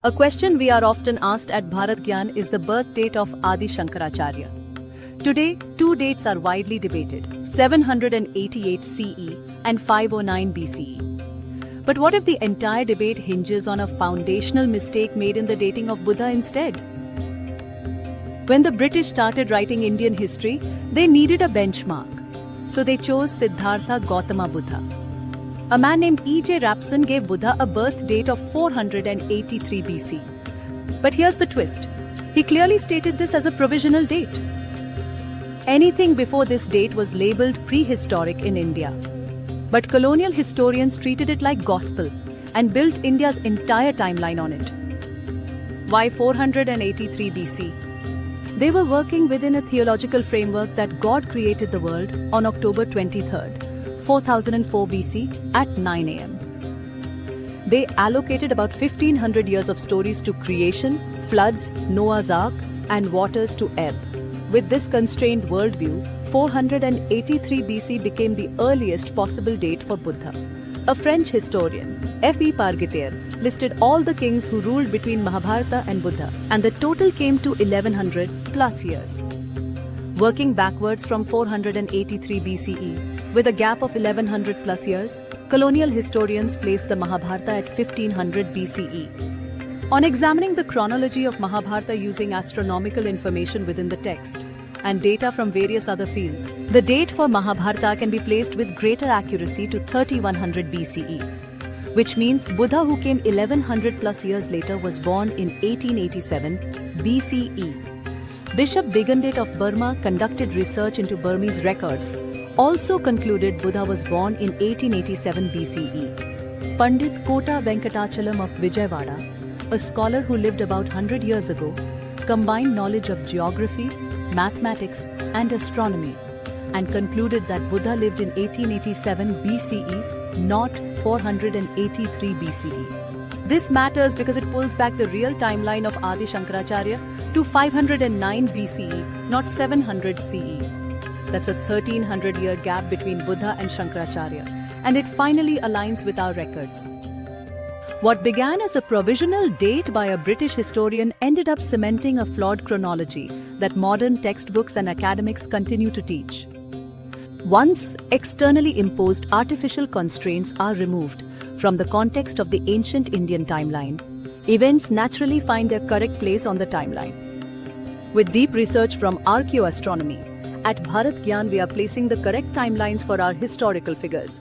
A question we are often asked at Bharat Gyan is the birth date of Adi Shankaracharya. Today, two dates are widely debated, 788 CE and 509 BCE. But what if the entire debate hinges on a foundational mistake made in the dating of Buddha instead? When the British started writing Indian history, they needed a benchmark. So they chose Siddhartha Gautama Buddha. A man named E.J. Rapson gave Buddha a birth date of 483 BC. But here's the twist. He clearly stated this as a provisional date. Anything before this date was labeled prehistoric in India. But colonial historians treated it like gospel and built India's entire timeline on it. Why 483 BC? They were working within a theological framework that God created the world on October 23rd. 4004 BC at 9 am. They allocated about 1500 years of stories to creation, floods, Noah's Ark, and waters to ebb. With this constrained worldview, 483 BC became the earliest possible date for Buddha. A French historian, F.E. Pargetier, listed all the kings who ruled between Mahabharata and Buddha, and the total came to 1100 plus years. Working backwards from 483 BCE, with a gap of 1100 plus years, colonial historians placed the Mahabharata at 1500 BCE. On examining the chronology of Mahabharata using astronomical information within the text and data from various other fields, the date for Mahabharata can be placed with greater accuracy to 3100 BCE, which means Buddha, who came 1100 plus years later, was born in 1887 BCE. Bishop Bigandit of Burma conducted research into Burmese records, also concluded Buddha was born in 1887 BCE. Pandit Kota Venkatachalam of Vijayawada, a scholar who lived about 100 years ago, combined knowledge of geography, mathematics, and astronomy, and concluded that Buddha lived in 1887 BCE, not 483 BCE. This matters because it pulls back the real timeline of Adi Shankaracharya to 509 BCE, not 700 CE. That's a 1300-year gap between Buddha and Shankaracharya, and it finally aligns with our records. What began as a provisional date by a British historian ended up cementing a flawed chronology that modern textbooks and academics continue to teach. Once externally imposed artificial constraints are removed from the context of the ancient Indian timeline, events naturally find their correct place on the timeline. With deep research from archaeoastronomy, at Bharat Gyan we are placing the correct timelines for our historical figures.